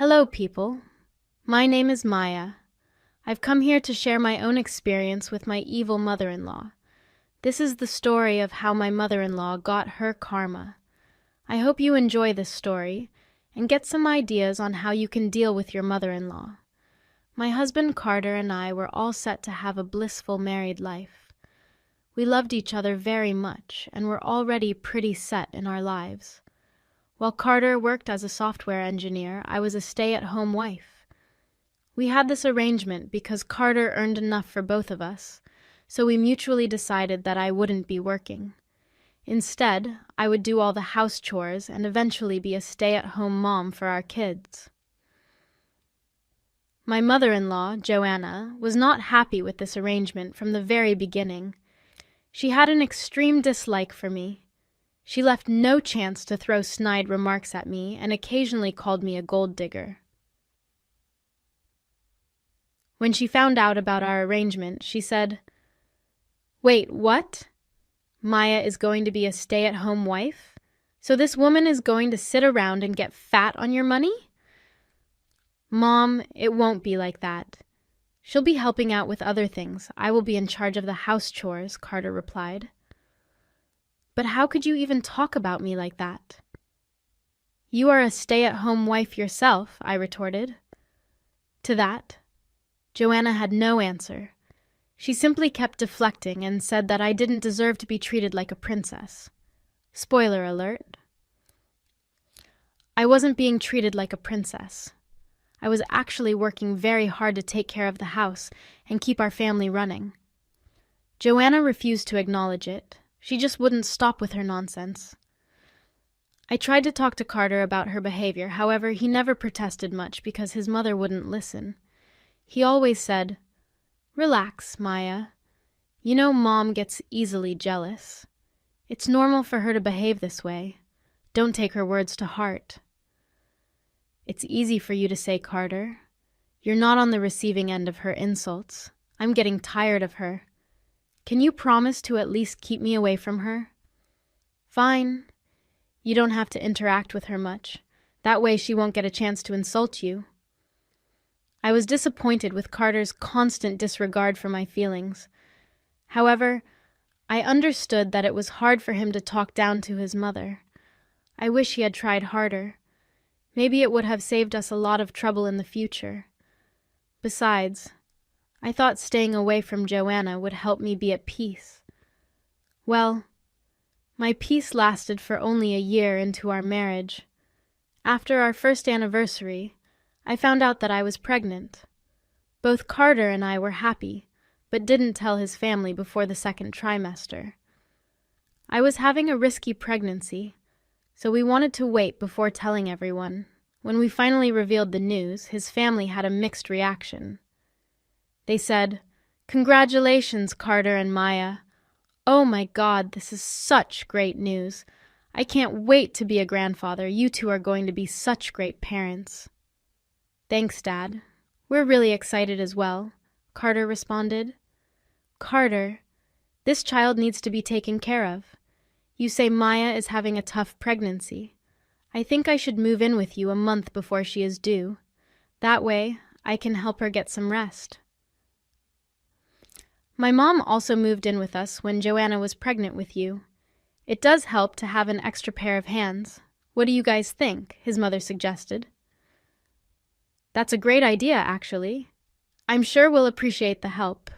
Hello, people. My name is Maya. I've come here to share my own experience with my evil mother-in-law. This is the story of how my mother-in-law got her karma. I hope you enjoy this story and get some ideas on how you can deal with your mother-in-law. My husband Carter and I were all set to have a blissful married life. We loved each other very much and were already pretty set in our lives. While Carter worked as a software engineer, I was a stay-at-home wife. We had this arrangement because Carter earned enough for both of us, so we mutually decided that I wouldn't be working. Instead, I would do all the house chores and eventually be a stay-at-home mom for our kids. My mother-in-law, Joanna, was not happy with this arrangement from the very beginning. She had an extreme dislike for me. She left no chance to throw snide remarks at me and occasionally called me a gold digger. When she found out about our arrangement, she said, "Wait, what? Maya is going to be a stay-at-home wife? So this woman is going to sit around and get fat on your money?" "Mom, it won't be like that. She'll be helping out with other things. I will be in charge of the house chores," Carter replied. "But how could you even talk about me like that?" "You are a stay-at-home wife yourself," I retorted. To that, Joanna had no answer. She simply kept deflecting and said that I didn't deserve to be treated like a princess. Spoiler alert. I wasn't being treated like a princess. I was actually working very hard to take care of the house and keep our family running. Joanna refused to acknowledge it. She just wouldn't stop with her nonsense. I tried to talk to Carter about her behavior, however, he never protested much because his mother wouldn't listen. He always said, "Relax, Maya. You know Mom gets easily jealous. It's normal for her to behave this way. Don't take her words to heart." "It's easy for you to say, Carter. You're not on the receiving end of her insults. I'm getting tired of her. Can you promise to at least keep me away from her?" "Fine. You don't have to interact with her much. That way she won't get a chance to insult you." I was disappointed with Carter's constant disregard for my feelings. However, I understood that it was hard for him to talk down to his mother. I wish he had tried harder. Maybe it would have saved us a lot of trouble in the future. Besides, I thought staying away from Joanna would help me be at peace. Well, my peace lasted for only a year into our marriage. After our first anniversary, I found out that I was pregnant. Both Carter and I were happy, but didn't tell his family before the second trimester. I was having a risky pregnancy, so we wanted to wait before telling everyone. When we finally revealed the news, his family had a mixed reaction. They said, "Congratulations, Carter and Maya. Oh my God, this is such great news. I can't wait to be a grandfather. You two are going to be such great parents." "Thanks, Dad. We're really excited as well," Carter responded. "Carter, this child needs to be taken care of. You say Maya is having a tough pregnancy. I think I should move in with you a month before she is due. That way, I can help her get some rest." "My mom also moved in with us when Joanna was pregnant with you. It does help to have an extra pair of hands. What do you guys think?" his mother suggested. "That's a great idea, actually. I'm sure we'll appreciate the help."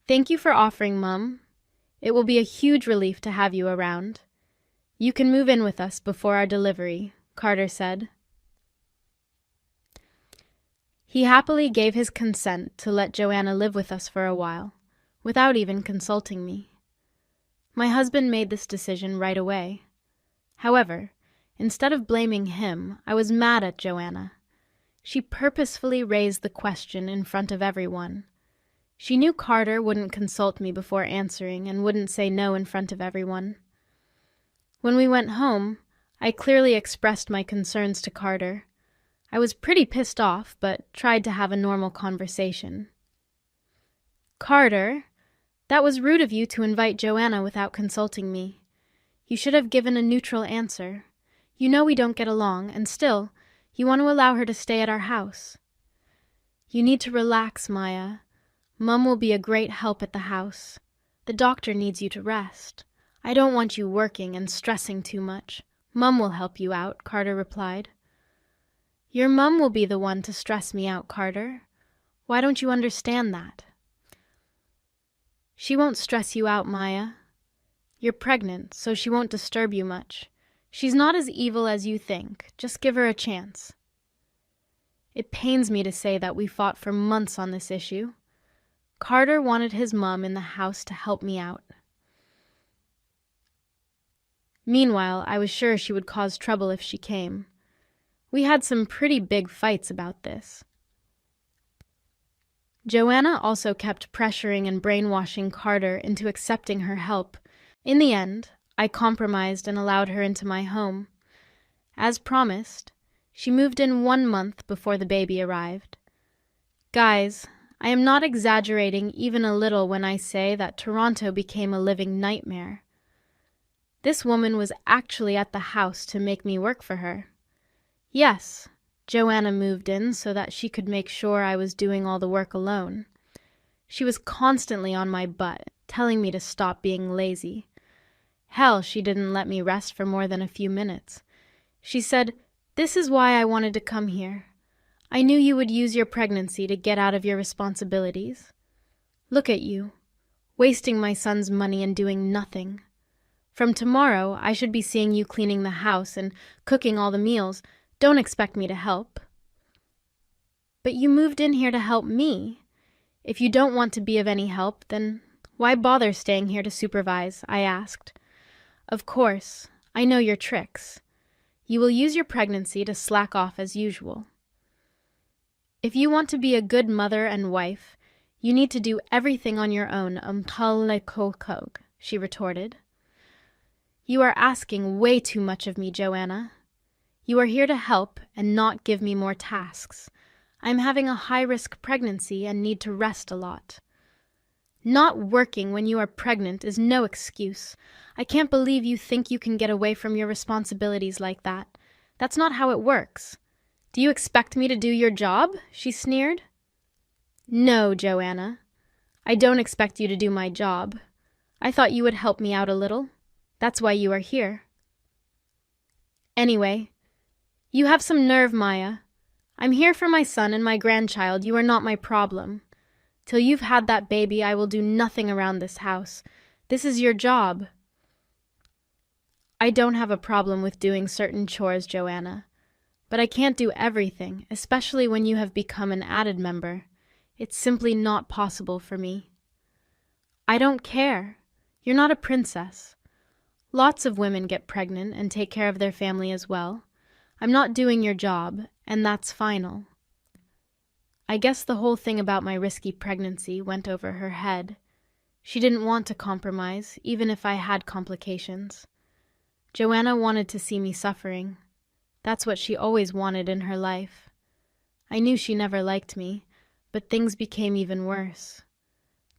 "Thank you for offering, Mum. It will be a huge relief to have you around. You can move in with us before our delivery," Carter said. He happily gave his consent to let Joanna live with us for a while, without even consulting me. My husband made this decision right away. However, instead of blaming him, I was mad at Joanna. She purposefully raised the question in front of everyone. She knew Carter wouldn't consult me before answering and wouldn't say no in front of everyone. When we went home, I clearly expressed my concerns to Carter. I was pretty pissed off, but tried to have a normal conversation. "Carter, that was rude of you to invite Joanna without consulting me. You should have given a neutral answer. You know we don't get along, and still, You want to allow her to stay at our house. You need to relax, Maya. Mum will be a great help at the house. The doctor needs you to rest. I don't want you working and stressing too much. Mum will help you out, Carter replied. Your mum will be the one to stress me out, Carter. Why don't you understand that? She won't stress you out, Maya. You're pregnant, so she won't disturb you much. She's not as evil as you think. Just give her a chance. It pains me to say that we fought for months on this issue. Carter wanted his mum in the house to help me out. Meanwhile, I was sure she would cause trouble if she came. We had some pretty big fights about this. Joanna also kept pressuring and brainwashing Carter into accepting her help. In the end, I compromised and allowed her into my home. As promised, she moved in 1 month before the baby arrived. Guys, I am not exaggerating even a little when I say that Toronto became a living nightmare. This woman was actually at the house to make me work for her. Yes, Joanna moved in so that she could make sure I was doing all the work alone. She was constantly on my butt, telling me to stop being lazy. Hell, she didn't let me rest for more than a few minutes. She said, "This is why I wanted to come here. I knew you would use your pregnancy to get out of your responsibilities. Look at you, wasting my son's money and doing nothing. From tomorrow, I should be seeing you cleaning the house and cooking all the meals. Don't expect me to help." But you moved in here to help me. If you don't want to be of any help, then why bother staying here to supervise? I asked. Of course, I know your tricks. You will use your pregnancy to slack off as usual. If you want to be a good mother and wife, you need to do everything on your own, she retorted. You are asking way too much of me, Joanna. You are here to help and not give me more tasks. I'm having a high-risk pregnancy and need to rest a lot. Not working when you are pregnant is no excuse. I can't believe you think you can get away from your responsibilities like that. That's not how it works. Do you expect me to do your job? She sneered. No, Joanna. I don't expect you to do my job. I thought you would help me out a little. That's why you are here. Anyway, you have some nerve, Maya. I'm here for my son and my grandchild. You are not my problem. Till you've had that baby, I will do nothing around this house. This is your job. I don't have a problem with doing certain chores, Joanna. But I can't do everything, especially when you have become an added member. It's simply not possible for me. I don't care. You're not a princess. Lots of women get pregnant and take care of their family as well. I'm not doing your job, and that's final. I guess the whole thing about my risky pregnancy went over her head. She didn't want to compromise, even if I had complications. Joanna wanted to see me suffering. That's what she always wanted in her life. I knew she never liked me, but things became even worse.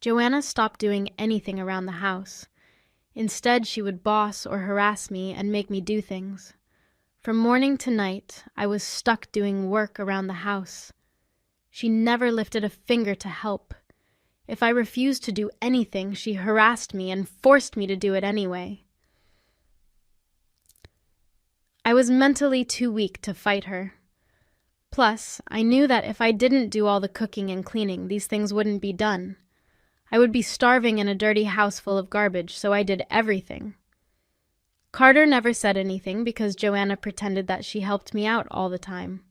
Joanna stopped doing anything around the house. Instead, she would boss or harass me and make me do things. From morning to night, I was stuck doing work around the house. She never lifted a finger to help. If I refused to do anything, she harassed me and forced me to do it anyway. I was mentally too weak to fight her. Plus, I knew that if I didn't do all the cooking and cleaning, these things wouldn't be done. I would be starving in a dirty house full of garbage, so I did everything. Carter never said anything because Joanna pretended that she helped me out all the time.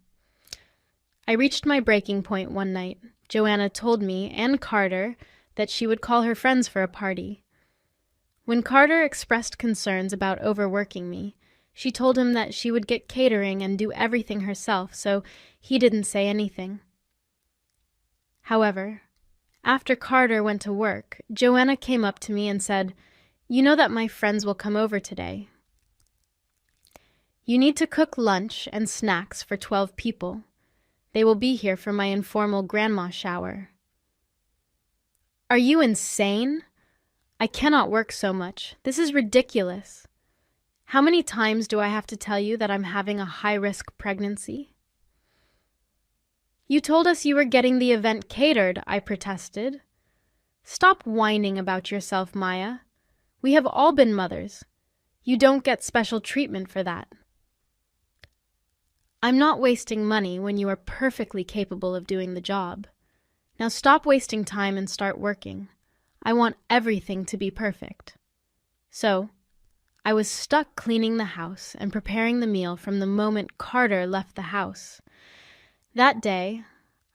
I reached my breaking point one night. Joanna told me and Carter that she would call her friends for a party. When Carter expressed concerns about overworking me, she told him that she would get catering and do everything herself, so he didn't say anything. However, after Carter went to work, Joanna came up to me and said, "You know that my friends will come over today. You need to cook lunch and snacks for 12 people. They will be here for my informal grandma shower." Are you insane? I cannot work so much. This is ridiculous. How many times do I have to tell you that I'm having a high-risk pregnancy? You told us you were getting the event catered, I protested. Stop whining about yourself, Maya. We have all been mothers. You don't get special treatment for that. I'm not wasting money when you are perfectly capable of doing the job. Now stop wasting time and start working. I want everything to be perfect. So, I was stuck cleaning the house and preparing the meal from the moment Carter left the house. That day,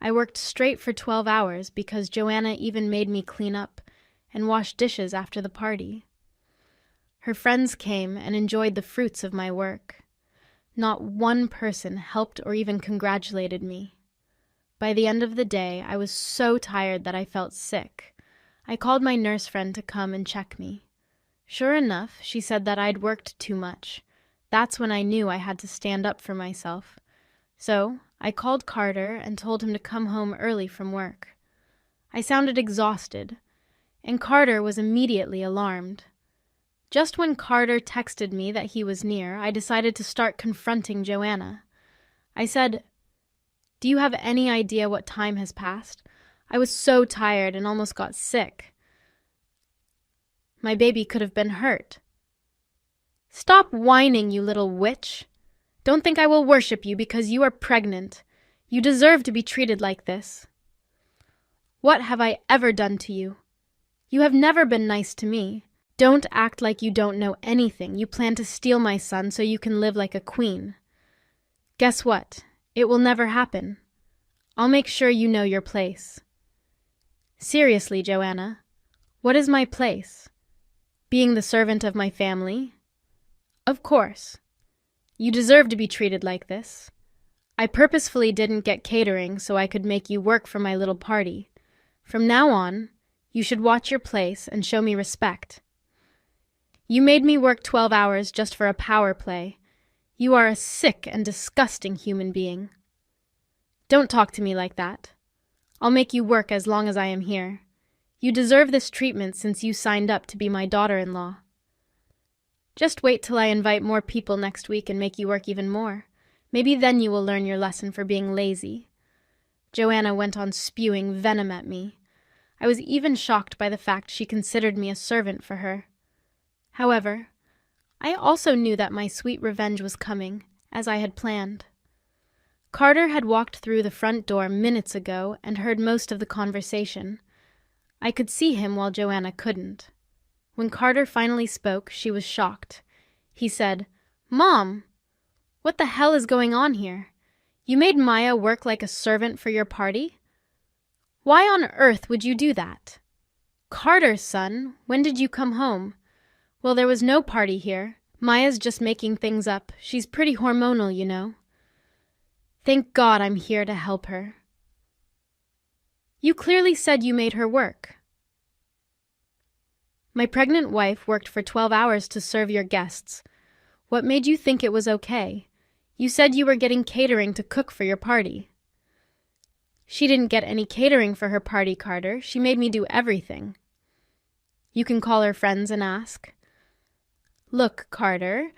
I worked straight for 12 hours because Joanna even made me clean up and wash dishes after the party. Her friends came and enjoyed the fruits of my work. Not one person helped or even congratulated me. By the end of the day, I was so tired that I felt sick. I called my nurse friend to come and check me. Sure enough, she said that I'd worked too much. That's when I knew I had to stand up for myself. So, I called Carter and told him to come home early from work. I sounded exhausted, and Carter was immediately alarmed. Just when Carter texted me that he was near, I decided to start confronting Joanna. I said, "Do you have any idea what time has passed? I was so tired and almost got sick. My baby could have been hurt." "Stop whining, you little witch. Don't think I will worship you because you are pregnant. You deserve to be treated like this." "What have I ever done to you? You have never been nice to me. Don't act like you don't know anything. You plan to steal my son so you can live like a queen. Guess what? It will never happen. I'll make sure you know your place." "Seriously, Joanna, what is my place? Being the servant of my family?" "Of course. You deserve to be treated like this. I purposefully didn't get catering so I could make you work for my little party. From now on, you should watch your place and show me respect. You made me work 12 hours just for a power play. You are a sick and disgusting human being. Don't talk to me like that. I'll make you work as long as I am here. You deserve this treatment since you signed up to be my daughter-in-law. Just wait till I invite more people next week and make you work even more. Maybe then you will learn your lesson for being lazy." Joanna went on spewing venom at me. I was even shocked by the fact she considered me a servant for her. However, I also knew that my sweet revenge was coming, as I had planned. Carter had walked through the front door minutes ago and heard most of the conversation. I could see him while Joanna couldn't. When Carter finally spoke, she was shocked. He said, "Mom, what the hell is going on here? You made Maya work like a servant for your party? Why on earth would you do that? Carter, son, when did you come home?" "Well, there was no party here. Maya's just making things up. She's pretty hormonal, you know." "Thank God I'm here to help her." "You clearly said you made her work." "My pregnant wife worked for 12 hours to serve your guests. What made you think it was okay? You said you were getting catering to cook for your party." "She didn't get any catering for her party, Carter. She made me do everything." "You can call her friends and ask." "Look, Carter,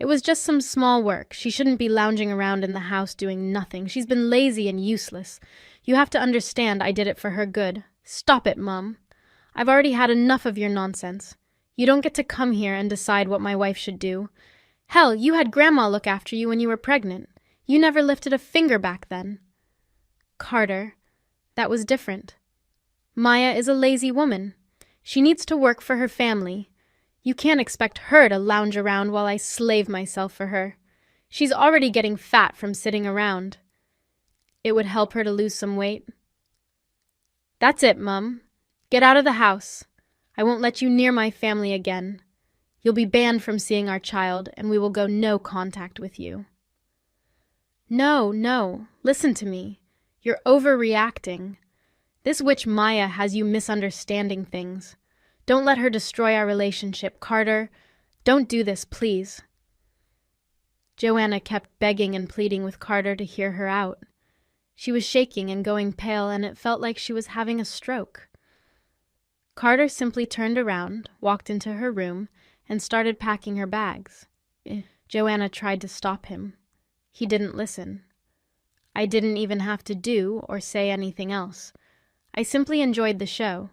it was just some small work. She shouldn't be lounging around in the house doing nothing. She's been lazy and useless. You have to understand I did it for her good. Stop it, Mum. I've already had enough of your nonsense. You don't get to come here and decide what my wife should do. Hell, you had Grandma look after you when you were pregnant. You never lifted a finger back then." "Carter, that was different. Maya is a lazy woman. She needs to work for her family. You can't expect her to lounge around while I slave myself for her. She's already getting fat from sitting around. It would help her to lose some weight." "That's it, Mum. Get out of the house. I won't let you near my family again. You'll be banned from seeing our child, and we will go no contact with you." No, listen to me. You're overreacting. This witch Maya has you misunderstanding things. Don't let her destroy our relationship, Carter. Don't do this, please." Joanna kept begging and pleading with Carter to hear her out. She was shaking and going pale, and it felt like she was having a stroke. Carter simply turned around, walked into her room, and started packing her bags. Joanna tried to stop him. He didn't listen. I didn't even have to do or say anything else. I simply enjoyed the show.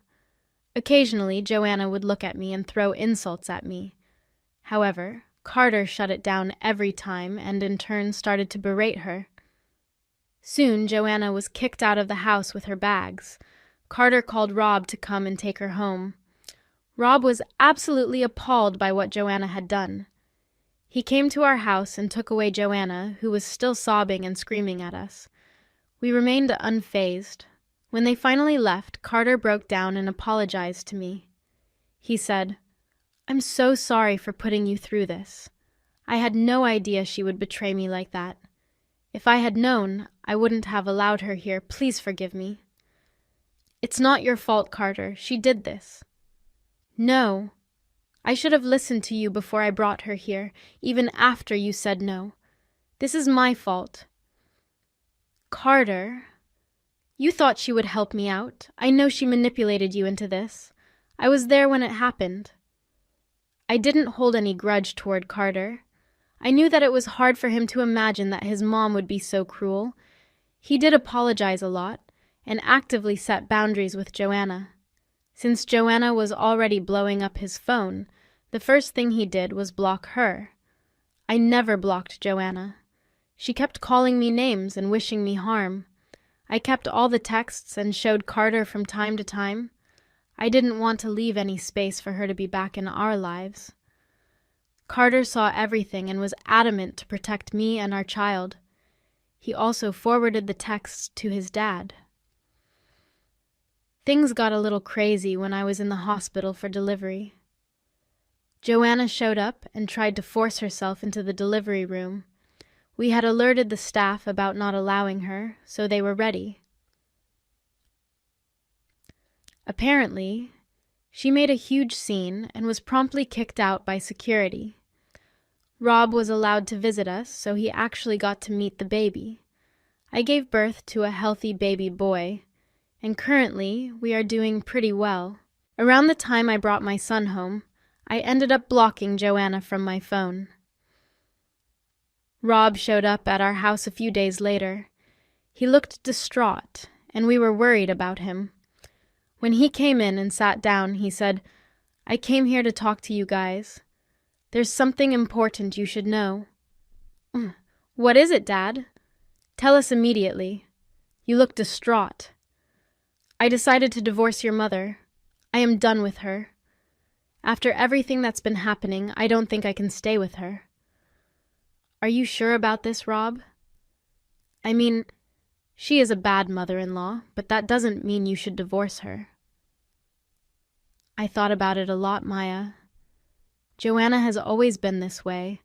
Occasionally, Joanna would look at me and throw insults at me. However, Carter shut it down every time and in turn started to berate her. Soon, Joanna was kicked out of the house with her bags. Carter called Rob to come and take her home. Rob was absolutely appalled by what Joanna had done. He came to our house and took away Joanna, who was still sobbing and screaming at us. We remained unfazed. When they finally left, Carter broke down and apologized to me. He said, "I'm so sorry for putting you through this. I had no idea she would betray me like that. If I had known, I wouldn't have allowed her here. Please forgive me." "It's not your fault, Carter. She did this." "No. I should have listened to you before I brought her here, even after you said no. This is my fault." "Carter, you thought she would help me out. I know she manipulated you into this. I was there when it happened." I didn't hold any grudge toward Carter. I knew that it was hard for him to imagine that his mom would be so cruel. He did apologize a lot, and actively set boundaries with Joanna. Since Joanna was already blowing up his phone, the first thing he did was block her. I never blocked Joanna. She kept calling me names and wishing me harm. I kept all the texts and showed Carter from time to time. I didn't want to leave any space for her to be back in our lives. Carter saw everything and was adamant to protect me and our child. He also forwarded the texts to his dad. Things got a little crazy when I was in the hospital for delivery. Joanna showed up and tried to force herself into the delivery room. We had alerted the staff about not allowing her, so they were ready. Apparently, she made a huge scene and was promptly kicked out by security. Rob was allowed to visit us, so he actually got to meet the baby. I gave birth to a healthy baby boy, and currently we are doing pretty well. Around the time I brought my son home, I ended up blocking Joanna from my phone. Rob showed up at our house a few days later. He looked distraught, and we were worried about him. When he came in and sat down, he said, "I came here to talk to you guys. There's something important you should know." "What is it, Dad?" "Tell us immediately. You look distraught." "I decided to divorce your mother. I am done with her. After everything that's been happening, I don't think I can stay with her." "Are you sure about this, Rob?" "I mean, she is a bad mother-in-law, but that doesn't mean you should divorce her." I thought about it a lot, Maya. Joanna has always been this way.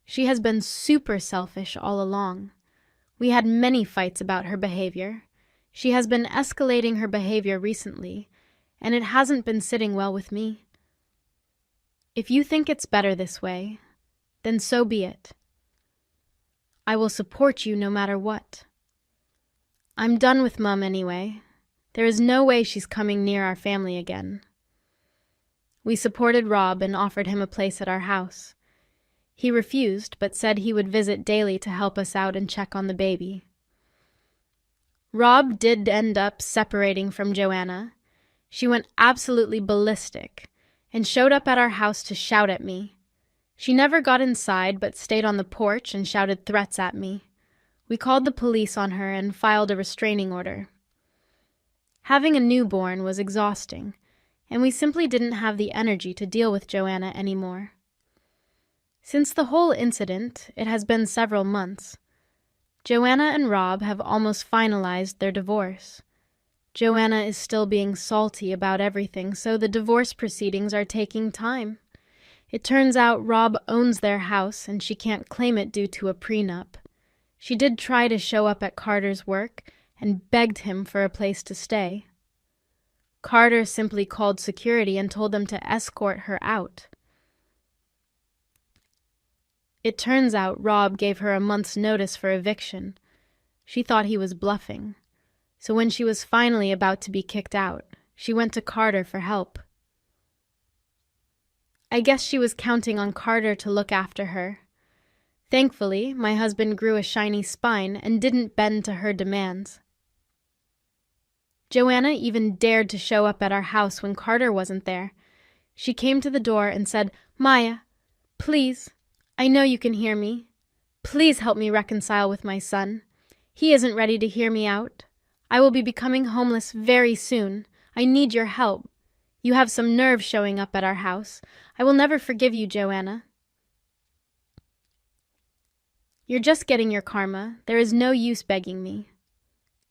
She has been super selfish all along. We had many fights about her behavior. She has been escalating her behavior recently, and it hasn't been sitting well with me. If you think it's better this way, then so be it. I will support you no matter what. I'm done with Mum anyway. There is no way she's coming near our family again. We supported Rob and offered him a place at our house. He refused, but said he would visit daily to help us out and check on the baby. Rob did end up separating from Joanna. She went absolutely ballistic and showed up at our house to shout at me. She never got inside but stayed on the porch and shouted threats at me. We called the police on her and filed a restraining order. Having a newborn was exhausting, and we simply didn't have the energy to deal with Joanna anymore. Since the whole incident, it has been several months. Joanna and Rob have almost finalized their divorce. Joanna is still being salty about everything, so the divorce proceedings are taking time. It turns out Rob owns their house and she can't claim it due to a prenup. She did try to show up at Carter's work and begged him for a place to stay. Carter simply called security and told them to escort her out. It turns out Rob gave her a month's notice for eviction. She thought he was bluffing. So when she was finally about to be kicked out, she went to Carter for help. I guess she was counting on Carter to look after her. Thankfully, my husband grew a shiny spine and didn't bend to her demands. Joanna even dared to show up at our house when Carter wasn't there. She came to the door and said, "Maya, please, I know you can hear me. Please help me reconcile with my son. He isn't ready to hear me out. I will be becoming homeless very soon. I need your help. You have some nerve showing up at our house. I will never forgive you, Joanna." "You're just getting your karma. There is no use begging me."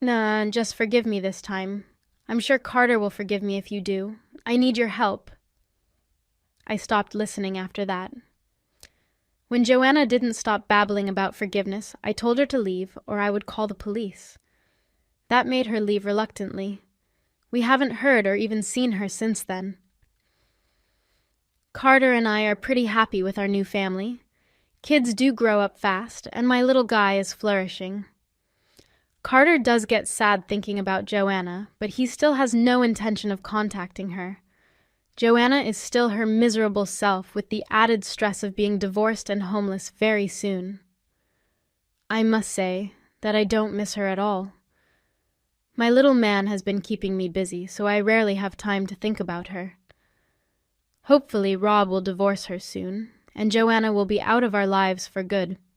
"Nah, just forgive me this time. I'm sure Carter will forgive me if you do. I need your help." I stopped listening after that. When Joanna didn't stop babbling about forgiveness, I told her to leave or I would call the police. That made her leave reluctantly. We haven't heard or even seen her since then. Carter and I are pretty happy with our new family. Kids do grow up fast, and my little guy is flourishing. Carter does get sad thinking about Joanna, but he still has no intention of contacting her. Joanna is still her miserable self with the added stress of being divorced and homeless very soon. I must say that I don't miss her at all. My little man has been keeping me busy, so I rarely have time to think about her. Hopefully Rob will divorce her soon, and Joanna will be out of our lives for good.